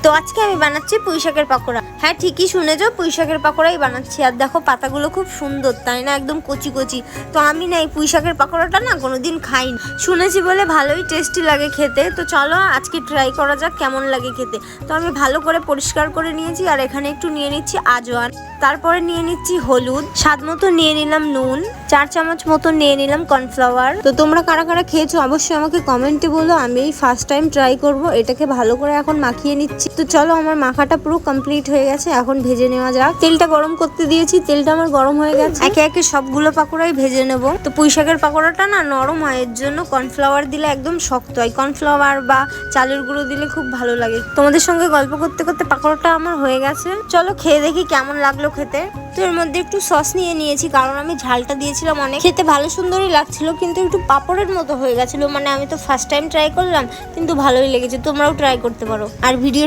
তো আজকে আমি বানাচ্ছি পুঁই শাকের পাকোড়া। হ্যাঁ ঠিকই শুনেছো, পুঁই শাকের পাকোড়াই বানাচ্ছি। আর দেখো পাতাগুলো খুব সুন্দর, তাই না, একদম কচি কচি। তো আমি না এই পুঁই শাকের পাকোড়াটা না কোনোদিন খাইনি, শুনেছি বলে ভালোই টেস্টি লাগে খেতে। তো চলো আজকে ট্রাই করা যাক কেমন লাগে খেতে। তো আমি ভালো করে পরিষ্কার করে নিয়েছি, আর এখানে একটু নিয়ে নিচ্ছি আজওয়ান, তারপরে নিয়ে নিচ্ছি হলুদ, স্বাদ মতো নিয়ে নিলাম নুন, 4 চামচ মতো নিয়ে নিলাম কর্নফ্লাওয়ার। তো তোমরা কারা কারা খেয়েছো অবশ্যই আমাকে কমেন্টে বলো। আমি এই ফার্স্ট টাইম ট্রাই করব। এটাকে ভালো করে এখন মাখিয়ে নিচ্ছি। তো চলো আমার মাখাটা পুরো কমপ্লিট হয়ে গেছে, এখন ভেজে নেওয়া যাক। তেলটা গরম করতে দিয়েছি, তেলটা আমার গরম হয়ে গেছে। একে একে সবগুলো পাকোড়াই ভেজে নেব। তো পুঁই শাকের পাকোড়াটা না নরম হয়, এর জন্য কর্নফ্লাওয়ার দিলে একদম শক্ত হয়। কর্নফ্লাওয়ার বা চালের গুঁড়ো দিলে খুব ভালো লাগে। তোমাদের সঙ্গে গল্প করতে করতে পাকোড়াটা আমার হয়ে গেছে। চলো খেয়ে দেখি কেমন লাগলো খেতে। তো এর মধ্যে একটু সস নিয়ে নিয়েছি, কারণ আমি ঝালটা দিয়েছিলাম অনেক। খেতে ভালো সুন্দরই লাগছিল, কিন্তু একটু পাপড়ের মতো হয়ে গেছিল। মানে আমি তো ফার্স্ট টাইম ট্রাই করলাম, কিন্তু ভালোই লেগেছে। তোমরাও ট্রাই করতে পারো। আর ভিডিও